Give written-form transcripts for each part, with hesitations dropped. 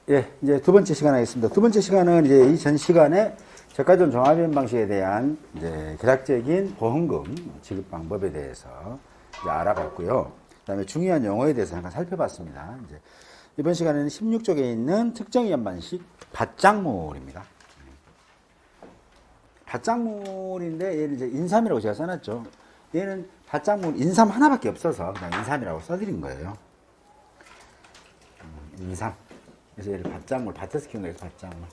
예, 이제 두 번째 시간 하겠습니다. 두 번째 시간은 이제 이 전 시간에 저가전 종합이행 방식에 대한 이제 개략적인 보험금 지급 방법에 대해서 이제 알아봤고요. 그 다음에 중요한 용어에 대해서 잠깐 살펴봤습니다. 이제 이번 시간에는 16쪽에 있는 특정이연 방식 밭작물입니다. 밭작물인데 얘는 이제 인삼이라고 제가 써놨죠. 얘는 밭작물 인삼 하나밖에 없어서 그냥 인삼이라고 써드린 거예요. 인삼. 그래서 얘를 밭작물, 밭에서 키우는 거예요, 밭작물.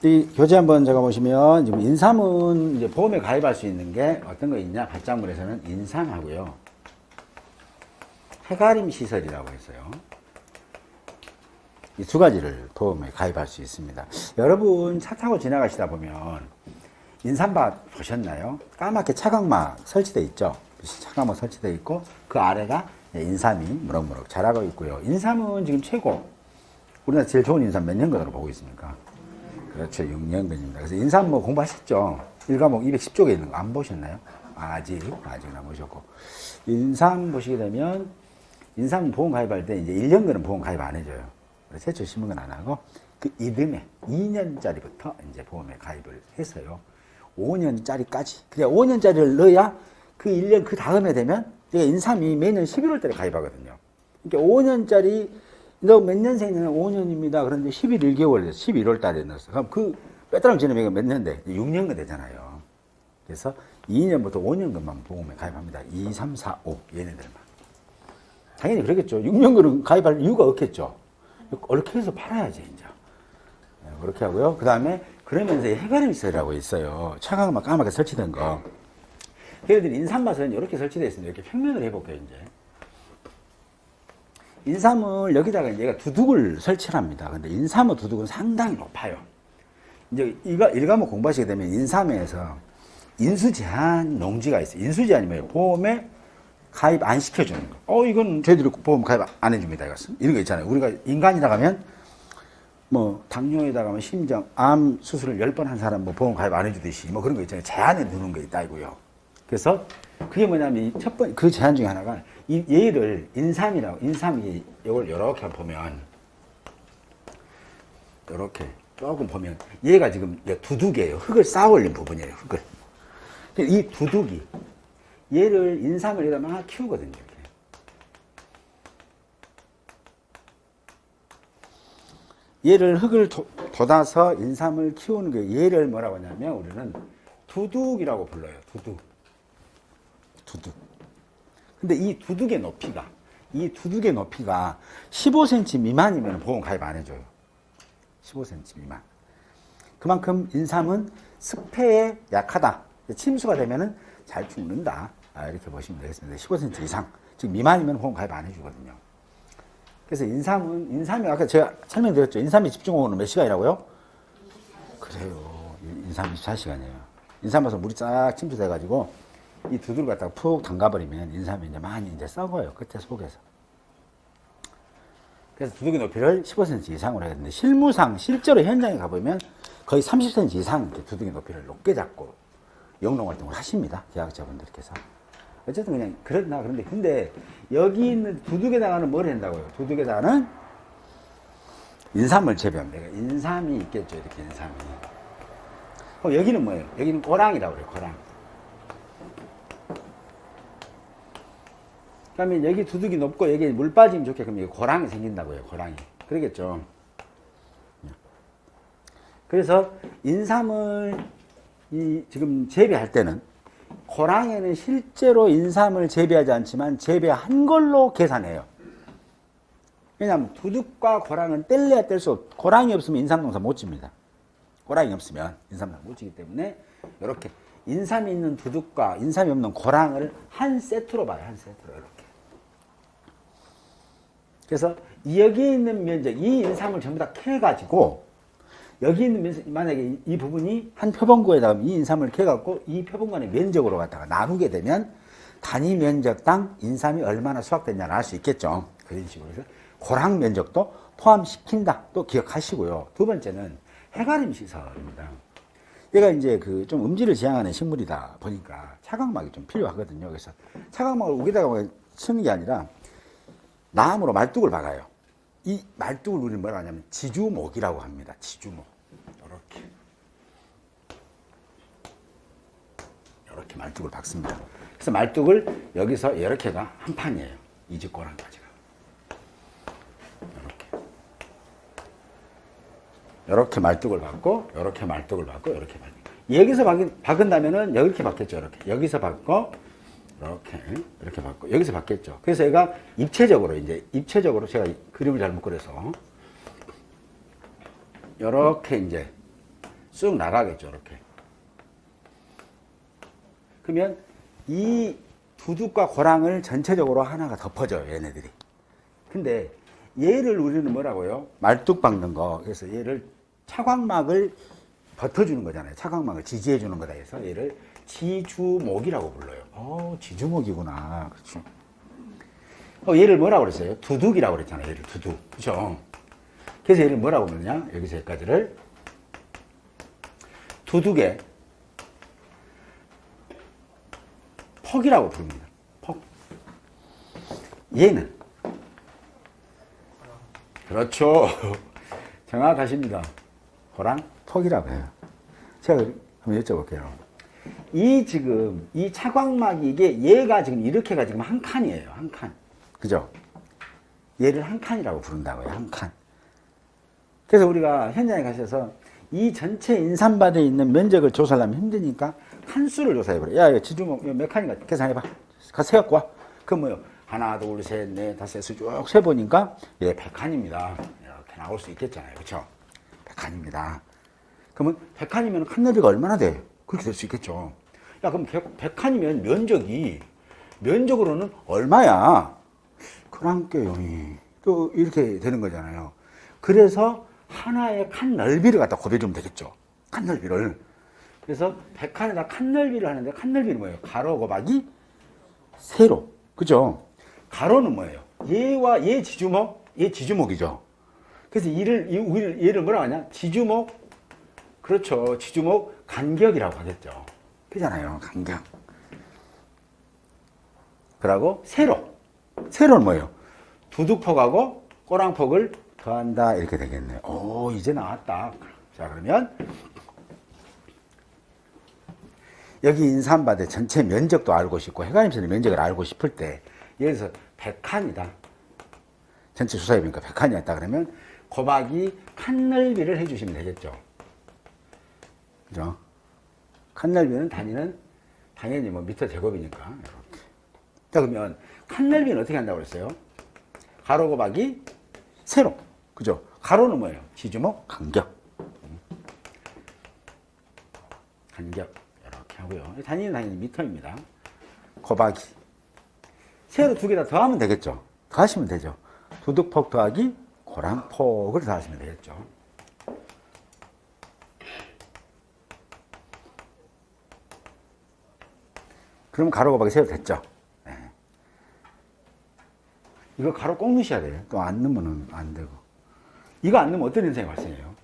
이 교재 한번 제가 보시면, 지금 인삼은 이제 보험에 가입할 수 있는 게 어떤 거 있냐? 밭작물에서는 인삼하고요. 해가림 시설이라고 했어요. 이 두 가지를 보험에 가입할 수 있습니다. 여러분 차 타고 지나가시다 보면 인삼밭 보셨나요? 까맣게 차광막 설치되어 있죠. 차광막 설치되어 있고 그 아래가 인삼이 무럭무럭 자라고 있고요. 인삼은 지금 최고, 우리나라 제일 좋은 인삼 몇 년근으로 보고 있습니까? 그렇죠, 6년근입니다. 그래서 인삼 뭐 공부하셨죠? 1과목 210쪽에 있는 거 안 보셨나요? 아직은 안 보셨고. 인삼 보시게 되면 인삼 보험 가입할 때 이제 1년근은 보험 가입 안 해줘요. 최초 심은 건 안 하고 그 이듬해 2년짜리부터 이제 보험에 가입을 했어요. 5년짜리까지. 그래 5년짜리를 넣어야 그 1년 그 다음에 되면 인삼이 매년 11월 달에 가입하거든요. 그러니까 5년짜리 너 몇 년생이냐 5년입니다. 그런데 11개월 돼서 11월 달에 넣었어. 그럼 그 빼따랑 지나면 몇 년 돼? 6년간 되잖아요. 그래서 2년부터 5년간만 보험에 가입합니다. 2, 3, 4, 5 얘네들만. 당연히 그러겠죠. 6년간은 가입할 이유가 없겠죠. 그렇게 해서 팔아야지 이제. 그렇게 하고요. 그 다음에 그러면서 해가림 시설이라고 있어요. 차가운 막 까맣게 설치된 거. 걔네들이 인삼밭은 이렇게 설치되어 있습니다. 이렇게 평면을 해볼게요, 이제. 인삼을 여기다가 얘가 두둑을 설치합니다. 근데 인삼의 두둑은 상당히 높아요. 이제 이거 1과목 공부하시게 되면 인삼에서 인수제한 농지가 있어요. 인수제한이 뭐예요? 보험에 가입 안 시켜주는 거. 이건 저희들이 보험 가입 안 해줍니다. 이것은. 이런 거 있잖아요. 우리가 인간이라 가면 뭐 당뇨에다가 가면 심장, 암 수술을 10번 한 사람 뭐 보험 가입 안 해주듯이 뭐 그런 거 있잖아요. 제한해 두는 거 있다고요. 그래서 그게 뭐냐면 첫 번째 그 제한 중에 하나가 얘를 인삼이 이걸 이렇게 보면 이렇게 조금 보면 얘가 지금 두둑이에요. 흙을 쌓아 올린 부분이에요. 흙을. 이 두둑이 얘를 인삼을 여기다 막 키우거든요. 이렇게. 얘를 흙을 돋아서 인삼을 키우는 게 얘를 뭐라고 하냐면 우리는 두둑이라고 불러요. 두둑. 근데 이 두둑의 높이가 15cm 미만이면 보험 가입 안 해줘요. 15cm 미만. 그만큼 인삼은 습해에 약하다. 침수가 되면은 잘 죽는다. 이렇게 보시면 되겠습니다. 15cm 이상. 즉 미만이면 보험 가입 안 해주거든요. 그래서 인삼이 아까 제가 설명드렸죠. 인삼의 집중호우는 몇 시간이라고요? 그래요. 인삼 24시간이에요. 인삼에서 물이 쫙 침투돼가지고 이 두들을 갖다가 푹 담가버리면 인삼이 이제 많이 이제 썩어요. 끝에 속에서. 그래서 두둑의 높이를 15cm 이상으로 해야 되는데 실제로 현장에 가보면 거의 30cm 이상 이렇게 두둑의 높이를 높게 잡고 영농 활동을 하십니다. 계약자분들께서. 어쨌든 그냥 그런데 여기 있는 두둑에다가는 뭘 한다고요? 두둑에다가는 인삼을 재배합니다. 인삼이 있겠죠. 이렇게 인삼이. 그럼 여기는 뭐예요? 여기는 고랑이라고 그래요. 고랑. 그러면 여기 두둑이 높고 여기 물 빠지면 좋게 그럼 여기 고랑이 생긴다고요. 고랑이. 그러겠죠. 그래서 인삼을 지금 재배할 때는 고랑에는 실제로 인삼을 재배하지 않지만 재배한 걸로 계산해요. 왜냐하면 두둑과 고랑은 뗄래야 뗄 수 없고 고랑이 없으면 인삼농사 못 집니다. 고랑이 없으면 인삼농사 못 지기 때문에 이렇게 인삼이 있는 두둑과 인삼이 없는 고랑을 한 세트로 봐요. 한 세트로 이렇게. 그래서 여기 있는 면적, 이 인삼을 전부 다 캐가지고 여기 있는 면적, 만약에 이 부분이 한 표본구에다가 이 인삼을 캐갖고 이 표본간의 면적으로 갖다가 나누게 되면 단위 면적당 인삼이 얼마나 수확됐냐를 알 수 있겠죠. 그런 식으로 해서 고랑 면적도 포함시킨다. 또 기억하시고요. 두 번째는 해가림 시설입니다. 얘가 이제 그 좀 음지를 지향하는 식물이다 보니까 차광막이 좀 필요하거든요. 그래서 차광막을 우기다가 치는 게 아니라 나무로 말뚝을 박아요. 이 말뚝을 우리는 뭐라 하냐면 지주목이라고 합니다. 지주목. 이렇게 말뚝을 박습니다. 그래서 말뚝을 여기서 이렇게가 한 판이에요. 이 집 고랑까지가. 이렇게 말뚝을 박고, 이렇게 말뚝을 박고, 이렇게 박고. 여기서 박은다면은 이렇게 박겠죠. 이렇게. 여기서 박고, 이렇게 박고, 여기서 박겠죠. 그래서 얘가 입체적으로 제가 그림을 잘못 그려서 이렇게 이제 쑥 나가겠죠. 이렇게. 그러면 이 두둑과 고랑을 전체적으로 하나가 덮어져요. 얘네들이. 근데 얘를 우리는 뭐라고요? 말뚝 박는 거. 그래서 얘를 차광막을 버텨주는 거잖아요. 차광막을 지지해주는 거다 해서 얘를 지주목이라고 불러요. 지주목이구나. 그렇죠. 얘를 뭐라고 그랬어요? 두둑이라고 그랬잖아요. 얘를 두둑. 그렇죠. 그래서 얘를 뭐라고 부르냐? 여기서 여기까지를 두둑의 퍽이라고 부릅니다. 퍽. 얘는 그렇죠. 정확하십니다. 호랑 퍽이라고 해요. 제가 한번 여쭤볼게요. 이 차광막이 얘가 지금 이렇게가 지금 한 칸이에요. 한 칸. 그죠? 얘를 한 칸이라고 부른다고요. 한 칸. 그래서 우리가 현장에 가셔서 이 전체 인삼밭에 있는 면적을 조사를 하면 힘드니까 칸수를 조사해버려. 야, 이거 지주목 몇 칸인가 계산해봐. 가서 세갖고 와. 그럼 뭐요? 하나, 둘, 셋, 넷, 다섯, 여섯 쭉 세보니까 얘 100칸입니다. 이렇게 나올 수 있겠잖아요. 그쵸? 100칸입니다. 그러면 100칸이면 칸너비가 얼마나 돼? 그렇게 될 수 있겠죠. 야, 그럼 100칸이면 면적으로는 얼마야? 그랑께 용이 또 이렇게 되는 거잖아요. 그래서 하나의 칸 넓이를 갖다 곱해주면 되겠죠. 칸 넓이를. 그래서 100칸에다 칸 넓이를 하는데 칸 넓이는 뭐예요? 가로 곱하기 세로. 그죠? 가로는 뭐예요? 얘와 얘 지주목, 얘 지주목이죠. 그래서 얘를 뭐라고 하냐? 지주목. 그렇죠. 지주목 간격이라고 하겠죠. 그잖아요. 간격. 그러고 세로. 세로는 뭐예요? 두둑폭하고 꼬랑폭을 더한다. 이렇게 되겠네요. 오, 이제 나왔다. 자, 그러면 여기 인삼밭의 전체 면적도 알고 싶고 해가림선의 면적을 알고 싶을 때 예를 들어서 100칸이다. 전체 수사해보니까 100칸이었다 그러면 곱하기 칸 넓이를 해주시면 되겠죠. 그죠? 칸 넓이는 당연히 뭐 미터 제곱이니까 이렇게. 자, 그러면 칸 넓이는 어떻게 한다고 그랬어요? 가로 곱하기 세로. 그죠? 가로는 뭐예요? 지주목 간격. 간격. 이렇게 하고요. 단위는 당연히 미터입니다. 곱하기. 세로 두 개 다 더하면 되겠죠? 더하시면 되죠. 두둑폭 더하기 고랑폭을 더하시면 되겠죠. 그럼 가로 곱하기 세로 됐죠? 네. 이거 가로 꼭 넣으셔야 돼요. 또 안 넣으면 안 되고. 이거 안 넣으면 어떤 현상이 발생해요?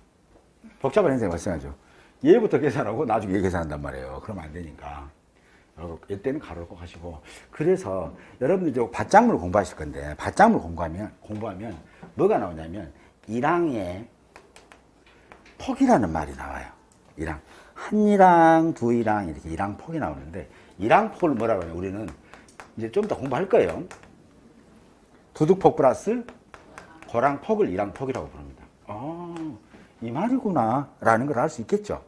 복잡한 현상이 발생하죠. 얘부터 계산하고 나중에 얘 계산한단 말이에요. 그러면 안 되니까. 이때는 가로를 꼭 하시고. 그래서 여러분들 이제 밭작물 공부하실 건데, 밭작물 공부하면 뭐가 나오냐면, 일항에 폭이라는 말이 나와요. 일항. 한 일항, 두 일항, 이렇게 일항 폭이 나오는데, 일항 폭을 뭐라고 하냐, 우리는 이제 좀 더 공부할 거예요. 두둑폭 플러스 고랑 폭을 일항 폭이라고 부릅니다. 이 말이구나, 라는 걸 알 수 있겠죠.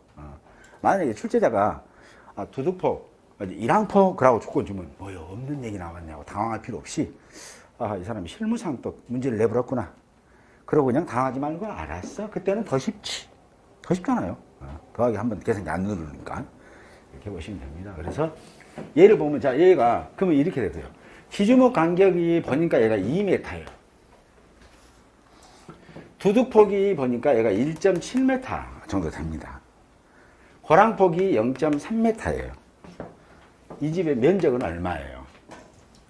만약에 출제자가 두둑폭, 일항폭이라고 조건 주면 뭐요, 없는 얘기 나왔냐고 당황할 필요 없이 이 사람이 실무상 또 문제를 내버렸구나. 그러고 그냥 당하지 말고 알았어. 그때는 더 쉽지. 더 쉽잖아요. 더하기 한번 계산기 안 누르니까. 이렇게 보시면 됩니다. 그래서 얘를 보면 자, 얘가 그러면 이렇게 되고요. 지주목 간격이 보니까 얘가 2m예요. 두둑폭이 보니까 얘가 1.7m 정도 됩니다. 고랑폭이 0.3m예요. 이 집의 면적은 얼마예요?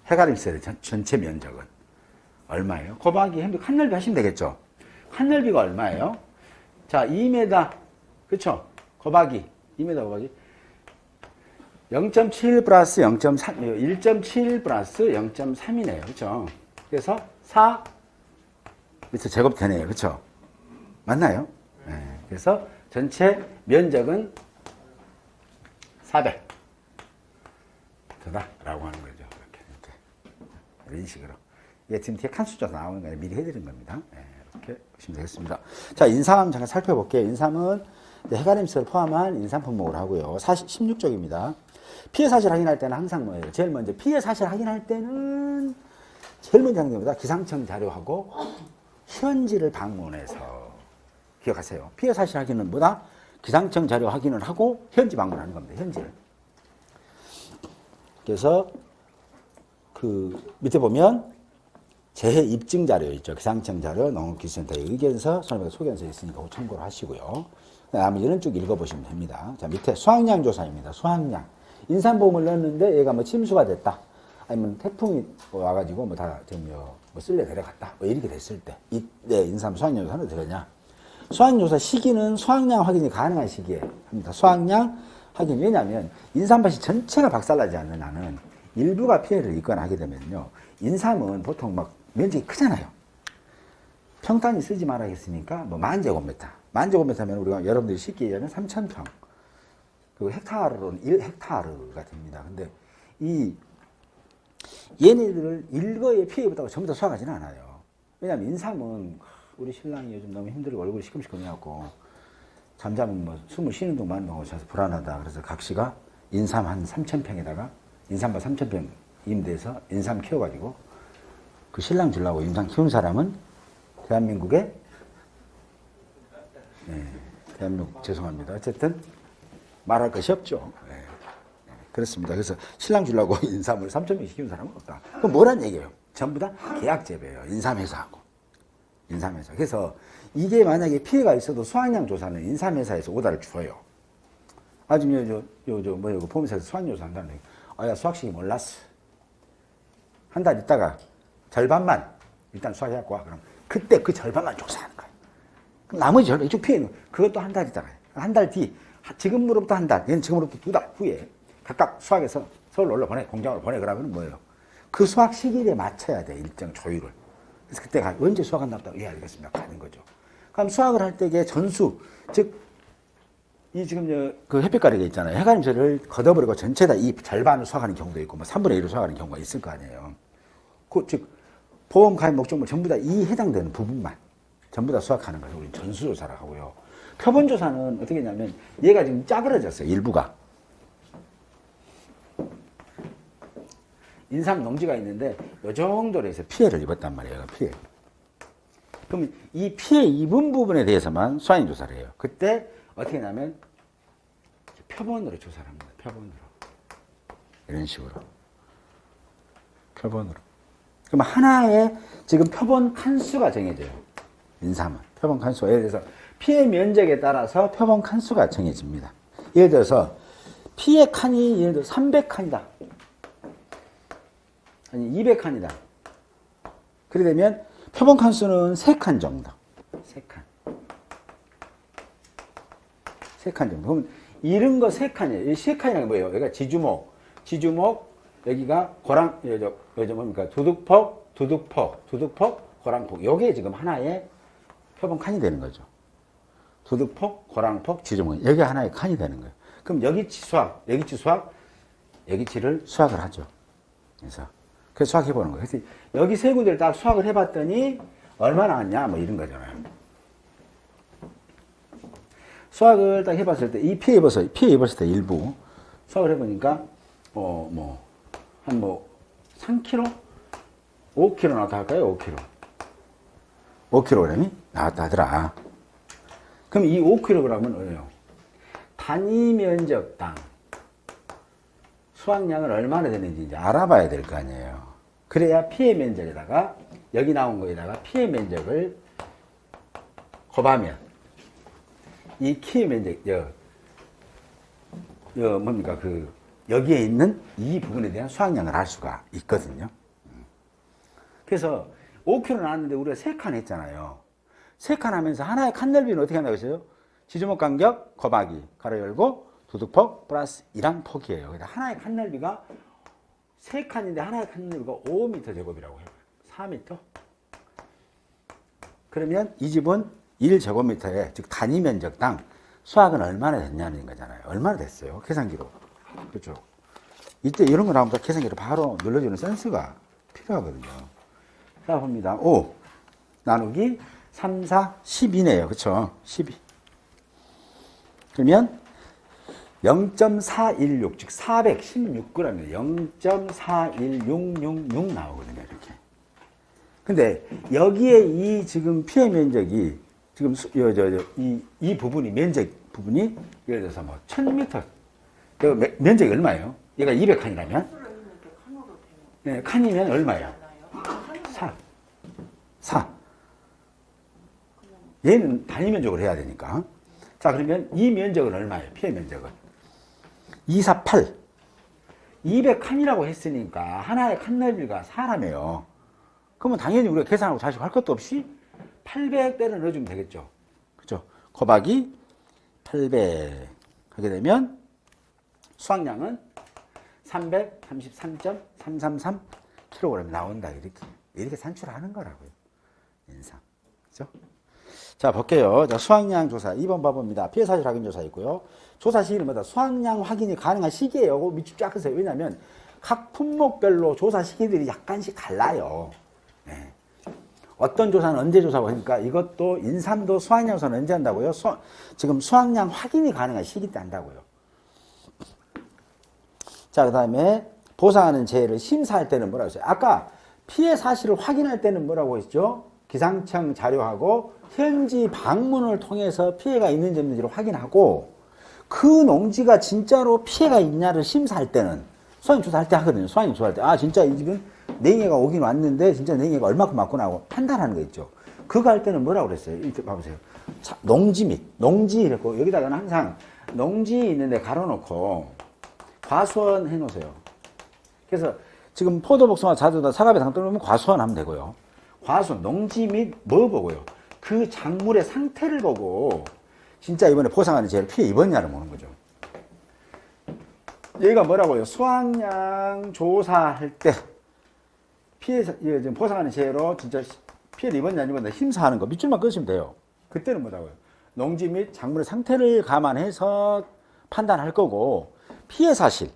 해가림셀의 전체 면적은 얼마예요? 곱하기 칸 넓이 하시면 되겠죠? 칸 넓이가 얼마예요? 자, 2m, 그쵸? 곱하기, 2m 곱하기 0.7 플러스 0.3, 1.7 플러스 0.3이네요. 그렇죠? 그래서 4 밑에 제곱 되네요. 그렇죠? 맞나요? 네. 그래서 전체 면적은 400. 라고 하는 거죠. 이렇게. 이런 식으로. 이게 지금 뒤에 칸수가 나오는 거예요. 미리 해드린 겁니다. 네. 이렇게 보시면 되겠습니다. 자, 인삼 잠깐 살펴볼게요. 인삼은 해가림스를 포함한 인삼 품목을 하고요. 16쪽입니다. 피해 사실 확인할 때는 항상 뭐예요? 제일 먼저 피해 사실 확인할 때는 제일 먼저 하는 것보다 기상청 자료하고 현지를 방문해서 기억하세요. 피해 사실 확인은 뭐다? 기상청 자료 확인을 하고 현지 방문하는 겁니다. 현지를. 그래서 그 밑에 보면 재해 입증 자료 있죠. 기상청 자료, 농업기술센터의 의견서, 손해배상 소견서 있으니까 참고를 하시고요. 나머지는 쭉 읽어보시면 됩니다. 자, 밑에 수확량 조사입니다. 수확량. 인삼보험을 넣었는데 얘가 뭐 침수가 됐다. 아니면 태풍이 와가지고 뭐 다 지금 뭐 쓸려 내려갔다. 뭐 이렇게 됐을 때 이때 인삼 수확량 조사는 어떻게 하냐. 수확량 조사 시기는 수확량 확인이 가능한 시기에 합니다. 수확량 확인. 왜냐하면 인삼밭이 전체가 박살나지 않는 한은 일부가 피해를 입거나 하게 되면요. 인삼은 보통 막 면적이 크잖아요. 평단위 쓰지 말아야겠으니까 뭐 만제곱미터. 만제곱미터면 우리가 여러분들이 쉽게 얘기하면 3,000평. 그리고 헥타르로는 1헥타르가 됩니다. 근데 이 얘네들을 일거에 피해 입었다고 전부 다 수확하지는 않아요. 왜냐하면 인삼은 우리 신랑이 요즘 너무 힘들고 얼굴이 시큼시큼해갖고 잠자면 뭐 숨을 쉬는 동안 너무 자서 불안하다. 그래서 각시가 인삼 한 3,000평에다가 인삼밭 3,000평 임대해서 인삼 키워가지고 그 신랑 주려고 인삼 키운 사람은 대한민국의 대한민국 죄송합니다. 어쨌든 말할 것이 없죠. 그렇습니다. 그래서 신랑 주려고 인삼을 3,000평씩 키운 사람은 없다. 그럼 뭐란 얘기예요? 전부 다 계약 재배예요. 인삼회사하고. 인삼회사. 그래서 이게 만약에 피해가 있어도 수확량 조사는 인삼회사에서 오다를 줘요. 아줌마 뭐 이거 보험사에서 수확량 조사 한다는 얘기. 야 수확식이 몰랐어. 한 달 있다가 절반만 일단 수확해갖고 와. 그럼 그때 그 절반만 조사하는 거예요. 그럼 나머지 절반 이쪽 피해는 그것도 한 달 있다가 한 달 뒤 지금으로부터 한 달, 얘는 지금으로부터 2달 후에 각각 수확해서 서울로 올라 보내, 공장으로 보내. 그러면 뭐예요? 그 수확 시기에 맞춰야 돼, 일정 조율을. 그래서 그때 언제 수확한다고 해야 되겠습니까? 가는 거죠. 그럼 수확을 할 때의 전수, 즉, 이 지금 그 햇빛 가리개 있잖아요. 해가림새를 걷어버리고 전체 다 이 절반을 수확하는 경우도 있고, 뭐 3분의 1을 수확하는 경우가 있을 거 아니에요. 즉, 보험 가입 목적물 전부 다 이 해당되는 부분만 전부 다 수확하는 거죠. 우리 전수조사를 하고요. 표본조사는 어떻게 했냐면, 얘가 지금 짜그러졌어요, 일부가. 인삼 농지가 있는데 이 정도로 해서 피해를 입었단 말이에요. 피해. 그럼 이 피해 입은 부분에 대해서만 수확량 조사를 해요. 그때 어떻게 하냐면 표본으로 조사를 합니다. 표본으로. 이런 식으로. 표본으로. 그럼 하나의 지금 표본 칸수가 정해져요. 인삼은. 표본 칸수가. 예를 들어서 피해 면적에 따라서 표본 칸수가 정해집니다. 예를 들어서 피해 칸이 예를 들어 300칸이다. 아니 200칸이다. 그래 되면 표본 칸수는 3칸 정도. 3칸. 3칸 정도. 그러면 이런 거 3칸이에요. 이 3칸이라는 게 뭐예요? 여기가 지주목, 여기가 고랑, 여기 뭡니까? 두둑폭, 고랑폭. 요게 지금 하나의 표본 칸이 되는 거죠. 두둑폭, 고랑폭, 지주목. 여기 하나의 칸이 되는 거예요. 그럼 여기치 수확, 여기치를 수확을 하죠. 그래서 수확해보는 거예요. 그래서 여기 세 군데를 딱 수확을 해봤더니 얼마나 왔냐? 뭐 이런 거잖아요. 수확을 딱 해봤을 때, 이 피해 입었을 때 일부 수확을 해보니까, 한 3kg? 5kg 나왔다 할까요? 5kg. 5kg이 나왔다 하더라. 그럼 이 5kg은 뭐예요? 단위 면적당 수확량을 얼마나 되는지 이제 알아봐야 될 거 아니에요. 그래야 피해 면적에다가, 여기 나온 거에다가 피해 면적을 곱하면, 이 피해 면적, 뭡니까, 여기에 있는 이 부분에 대한 수확량을 알 수가 있거든요. 그래서 5kg 나왔는데 우리가 3칸 했잖아요. 3칸 하면서 하나의 칸 넓이는 어떻게 한다고 했어요? 지주목 간격 곱하기, 가로 열고, 두둑폭 플러스 1항 폭이에요. 하나의 칸 넓이가 3칸인데 하나의 칸 넓이가 5m 제곱이라고 해요. 4m. 그러면 이 집은 1제곱미터에 즉 단위 면적당 수학은 얼마나 됐냐는 거잖아요. 얼마나 됐어요? 계산기로. 그렇죠. 이때 이런 거 나오면 계산기로 바로 눌러주는 센스가 필요하거든요. 자, 봅니다. 5 나누기 3, 4, 12네요. 그렇죠? 12. 그러면 0.416, 즉 416g이에요. 0.41666 나오거든요. 이렇게. 근데 여기에 이 지금 피해 면적이 지금 이 부분이 면적 부분이 예를 들어서 뭐 1000m 면적이 얼마예요? 얘가 200칸이라면? 네, 칸이면 얼마예요? 4. 얘는 단위 면적으로 해야 되니까. 자, 그러면 이 면적은 얼마예요? 피해 면적은 248. 200칸이라고 했으니까 하나의 칸 넓이가 4라며요. 그러면 당연히 우리가 계산하고 다시 할 것도 없이 800대를 넣어주면 되겠죠. 그죠? 곱하기 800 하게 되면 수확량은 333.333kg 나온다. 이렇게 산출하는 거라고요. 인상. 그죠? 자, 볼게요. 자, 수확량 조사 2번 봐봅니다. 피해 사실 확인 조사 있고요. 조사 시기는 뭐다? 수확량 확인이 가능한 시기예요. 이거 밑줄 쫙 그세요. 왜냐면 각 품목별로 조사 시기들이 약간씩 달라요. 네. 어떤 조사는 언제 조사하고 하니까 이것도 인삼도 수확량 조사는 언제 한다고요? 지금 수확량 확인이 가능한 시기 때 한다고요. 자, 그 다음에 보상하는 재해를 심사할 때는 뭐라고 했어요? 아까 피해 사실을 확인할 때는 뭐라고 했죠? 기상청 자료하고 현지 방문을 통해서 피해가 있는지 없는지를 확인하고 그 농지가 진짜로 피해가 있냐를 심사할 때는 수확량 조사할 때 하거든요. 수확량 조사할 때. 아, 진짜 이 집은 냉해가 오긴 왔는데 진짜 냉해가 얼마큼 왔구나 하고 판단하는 거 있죠. 그거 할 때는 뭐라고 그랬어요? 이렇게 봐보세요. 자, 농지 및 농지 이랬고 여기다가는 항상 농지 있는데 가로놓고 과수원 해놓으세요. 그래서 지금 포도복숭아 자두다 사과배 당떨면 과수원 하면 되고요. 과수원 농지 및 뭐 보고요? 그 작물의 상태를 보고 진짜 이번에 보상하는 재해를 피해 입었냐를 보는 거죠. 얘가 뭐라고요? 수확량 조사할 때 피해, 지금 보상하는 재해로 진짜 피해를 입었냐 안 입었냐 심사하는 거 밑줄만 끄시면 돼요. 그때는 뭐라고요? 농지 및 작물의 상태를 감안해서 판단할 거고 피해 사실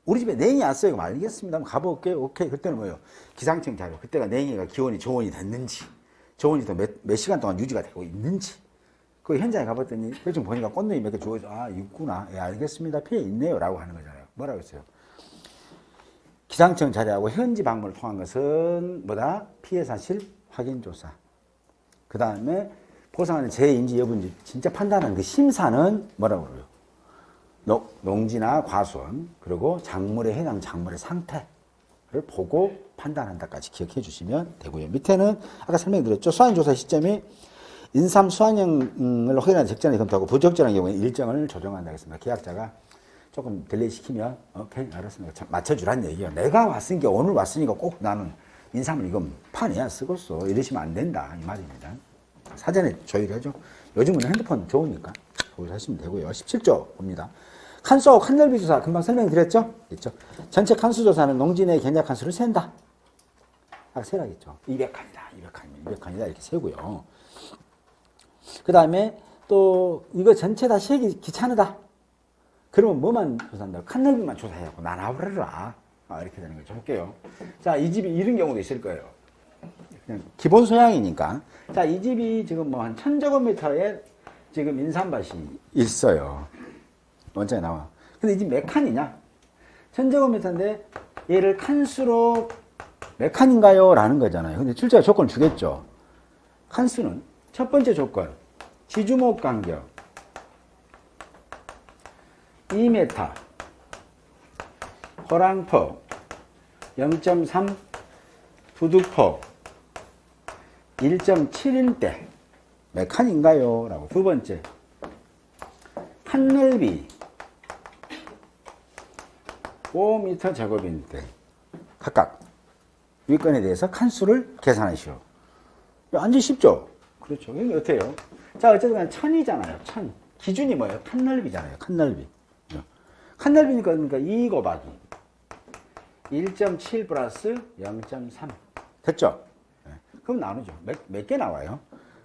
우리 집에 냉이 왔어요. 그럼 알겠습니다. 한번 가볼게요. 오케이. 그때는 뭐예요? 기상청 자료. 그때가 냉이가 기온이 저온이 됐는지 저온이 또 몇 시간 동안 유지가 되고 있는지 그 현장에 가봤더니 대충 보니까 꽃잎이 몇 개 주어져 아 있구나. 예, 알겠습니다. 피해 있네요. 라고 하는 거잖아요. 뭐라고 했어요? 기상청 자료하고 현지 방문을 통한 것은 뭐다? 피해 사실 확인 조사. 그 다음에 보상하는 재해인지 여부인지 진짜 판단하는 그 심사는 뭐라고 그래요? 농지나 과수원 그리고 작물에 해당 작물의 상태를 보고 판단한다까지 기억해 주시면 되고요. 밑에는 아까 설명드렸죠. 수확조사 시점이 인삼 수확량을 확인하는 적절하게 검토하고 부적절한 경우에 일정을 조정한다 했습니다. 계약자가 조금 딜레이 시키면 오케이 알았습니다. 맞춰주란 얘기예요. 내가 왔으니까 오늘 왔으니까 꼭 나는 인삼을 이건 판이야 쓰겠어 이러시면 안 된다 이 말입니다. 사전에 조율하죠. 요즘은 핸드폰 좋으니까 조율하시면 되고요. 17조 봅니다. 칸수하고 칸넓이 조사 금방 설명드렸죠? 있죠. 전체 칸수 조사는 농지 내 견적 칸수를 센다. 아까 세라겠죠. 200칸이다. 200칸이다 이렇게 세고요. 그 다음에 또 이거 전체 다 세기 귀찮으다. 그러면 뭐만 조사한다? 칸넓이만 조사해갖고 나눠버려라. 이렇게 되는 거죠. 볼게요. 자, 이 집이 이런 경우도 있을 거예요. 그냥 기본 소양이니까. 자, 이 집이 지금 뭐 한 1000제곱미터에 지금 인삼밭이 있어요. 원장에 나와. 근데 이 집 몇 칸이냐? 1000제곱미터인데 얘를 칸수로 몇 칸인가요? 라는 거잖아요. 근데 출제가 조건을 주겠죠. 칸수는 첫 번째 조건, 지주목 간격 2m, 호랑폭 0.3, 두둑폭 1.7인대 몇 칸인가요? 라고. 두 번째, 칸 넓이 5m 제곱인데 각각 윗건에 대해서 칸수를 계산하시오. 완전 쉽죠? 그렇죠. 이게 어때요? 자, 어쨌든 1000이잖아요. 1000. 기준이 뭐예요? 칸 넓이잖아요. 칸 넓이. 칸넓이니까 그러니까 2 곱하기 1.7 플러스 0.3 됐죠? 네. 그럼 나누죠. 몇 개 나와요?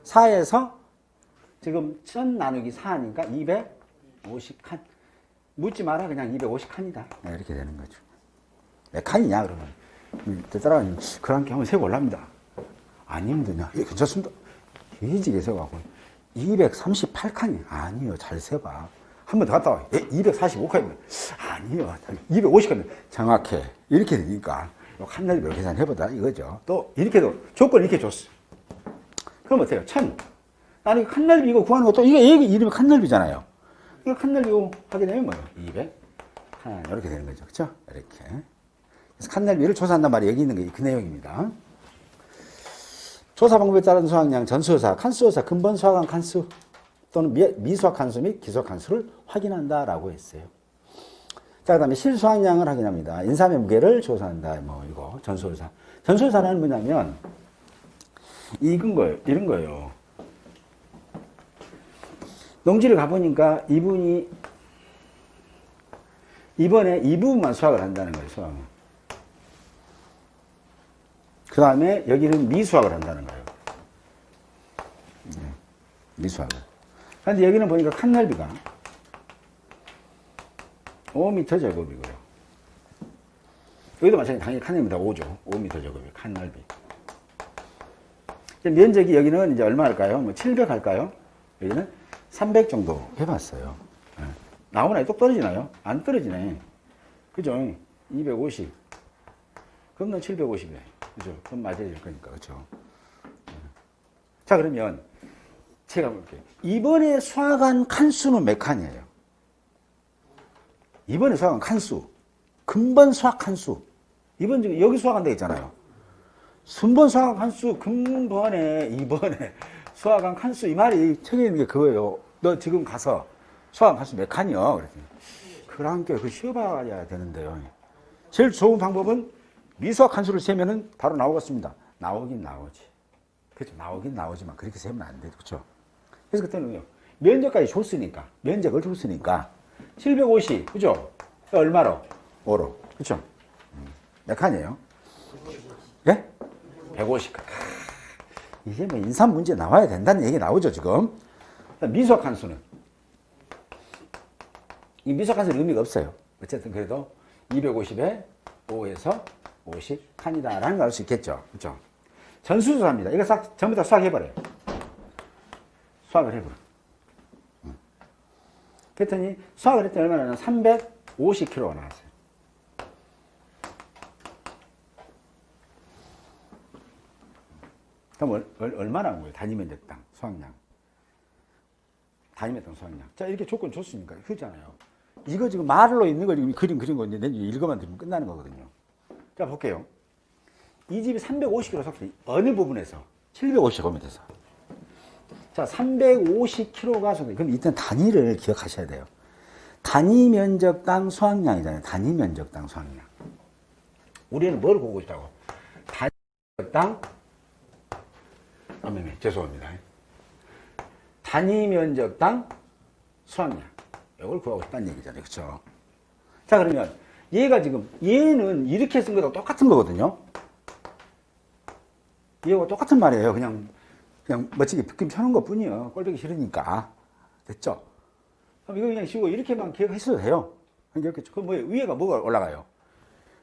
4에서 지금 1000 나누기 4니까 250칸. 묻지 마라. 그냥 250칸이다. 네, 이렇게 되는 거죠. 몇 칸이냐 그러면 따라가면 그렇게 한번 세볼랍니다. 안 힘드냐? 예, 괜찮습니다. 뒤지게 세워갖고 238칸이 아니요. 잘 세봐. 한 번 더 갔다 와. 예, 245칸입니다. 아니요. 250칸. 정확해. 이렇게 되니까 칸넓이로 계산해보자 이거죠. 또 이렇게도 조건 이렇게 줬어. 그럼 어때요? 1000. 나는 칸넓이 이거 구하는 것도 이게 이름이 칸넓이잖아요. 이거 칸넓이 하게 되면 뭐예요? 200. 이렇게 되는 거죠. 그렇죠? 이렇게. 그래서 칸넓이를 조사한단 말이 여기 있는 게 그 내용입니다. 조사 방법에 따른 수학량, 전수조사, 칸수조사, 근본 수학한 칸수 또는 미수학 칸수 및 기수학 칸수를 확인한다라고 했어요. 자, 그 다음에 실수학량을 확인합니다. 인삼의 무게를 조사한다. 뭐, 이거, 전수조사. 전수조사는 뭐냐면, 이런 거예요. 농지를 가보니까 이분이 이번에 이 부분만 수학을 한다는 거예요, 수학은. 그 다음에 여기는 미수학을 한다는 거예요. 미수학을. 그런데 여기는 보니까 칸넓이가 5m 제곱이고요. 여기도 마찬가지로 당연히 칸넓이다 5죠. 5m 제곱이 칸넓이. 면적이 여기는 이제 얼마 할까요? 뭐 700 할까요? 여기는 300 정도 해봤어요. 네. 나오나요? 똑 떨어지나요? 안 떨어지네. 그죠? 250. 그럼 넌 750이네. 그죠? 그럼 맞아질 거니까. 그죠? 자, 그러면 제가 볼게요. 이번에 수학한 칸수는 몇 칸이에요? 이번에 수학한 칸수. 근본 수학 칸수. 이번 여기 수학한 데 있잖아요. 순번 수학한 칸수, 근본에, 이번에 수학한 칸수. 이 말이 책에 있는 게 그거예요. 너 지금 가서 수학한 칸수 몇 칸이요? 그랬더니. 그러니까 그 쉬어봐야 되는데요. 제일 좋은 방법은 미수학 칸수를 세면은 바로 나오겠습니다. 나오긴 나오지. 그렇죠. 나오긴 나오지만 그렇게 세면 안 돼. 그렇죠. 그래서 그때는요. 면적까지 줬으니까. 면적을 줬으니까. 750. 그죠? 얼마로? 5로. 그렇죠. 몇 칸이에요? 예? 150칸. 이게 뭐 인산 문제 나와야 된다는 얘기 나오죠, 지금. 미수학 칸수는. 이 미수학 칸수는 의미가 없어요. 어쨌든 그래도 250에 5에서 50 칸이다라는 걸 알 수 있겠죠. 그렇죠? 전수조사입니다. 이거 전부 다 수학해버려요. 수학을 해버려. 그랬더니 수학을 했더니 얼마나 나왔냐? 350kg가 나왔어요. 그럼 얼마나 나온 거예요? 단위 면적당 수학량. 단위 면적당 수학량. 자, 이렇게 조건 줬으니까 그렇잖아요. 이거 지금 말로 있는 걸 지금 그림 그린 건데 내가 읽어만 들으면 끝나는 거거든요. 자, 볼게요. 이 집이 350kg 섞여. 어느 부분에서? 750 오면 돼서. 자, 350kg가 섞여. 그럼 일단 단위를 기억하셔야 돼요. 단위 면적당 수학량이잖아요. 단위 면적당 수학량. 우리는 뭘 보고 있다고? 단위 면적당 죄송합니다. 단위 면적당 수학량. 이걸 구하고 싶다는 얘기잖아요. 그렇죠? 자, 그러면 얘가 지금 얘는 이렇게 쓴 거랑 똑같은 거거든요. 얘하고 똑같은 말이에요. 그냥 멋지게 느낌 펴는 것 뿐이에요. 꼴보기 싫으니까. 됐죠? 그럼 이거 그냥 쉬고 이렇게만 기억했어도 돼요. 이렇게. 그럼 뭐 위에가 뭐가 올라가요?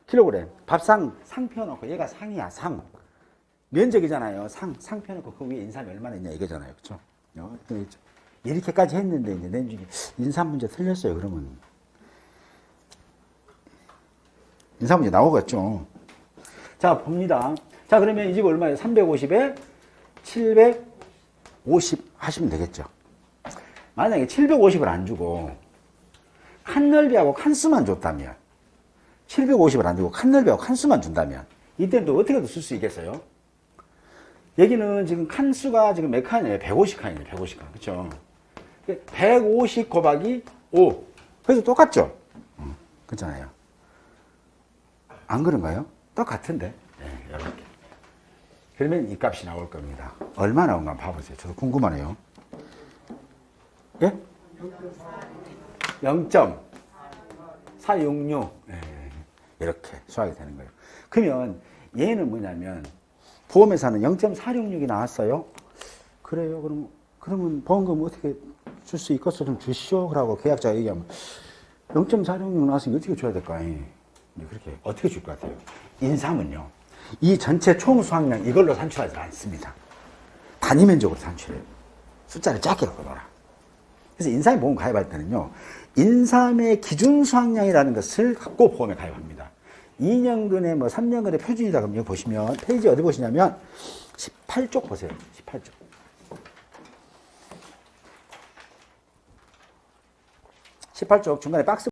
킬로그램. 밥상 상 펴놓고 얘가 상이야. 상. 면적이잖아요. 상 펴놓고 그 위에 인삼이 얼마나 있냐 이거잖아요. 그렇죠? 이렇게까지 했는데 이제 내 중에 인삼 문제 틀렸어요. 그러면 인삼 문제 나오겠죠. 자, 봅니다. 자, 그러면 이 집 얼마예요? 350에 750 하시면 되겠죠. 만약에 750을 안 주고 칸넓이하고 칸수만 줬다면 750을 안 주고 칸넓이하고 칸수만 준다면 이때는 또 어떻게 쓸 수 있겠어요? 여기는 지금 칸수가 지금 몇 칸이에요? 150칸이에요. 150칸. 그렇죠? 150 곱하기 5. 그래서 똑같죠? 그렇잖아요. 안 그런가요? 똑같은데. 네, 이렇게. 그러면 이 값이 나올 겁니다. 얼마 나온가 봐보세요. 저도 궁금하네요. 예? 0. 466 이렇게 수학이 되는 거예요. 그러면 얘는 뭐냐면 보험회사는 0.466이 나왔어요. 그래요. 그러면 보험금 어떻게 줄 수 있겠어? 좀 주시오. 라고 계약자가 얘기하면 0.466 나왔으니 어떻게 줘야 될까? 그렇게 어떻게 줄 것 같아요? 인삼은요. 이 전체 총 수확량 이걸로 산출하지 않습니다. 단위 면적으로 산출해요. 숫자를 작게 갖고 놀아. 그래서 인삼에 보험 가입할 때는요. 인삼의 기준 수확량이라는 것을 갖고 보험에 가입합니다. 2년근에 뭐 3년근의 표준이다 그럼 여기 보시면 페이지 어디 보시냐면 18쪽 보세요. 18쪽. 18쪽 중간에 박스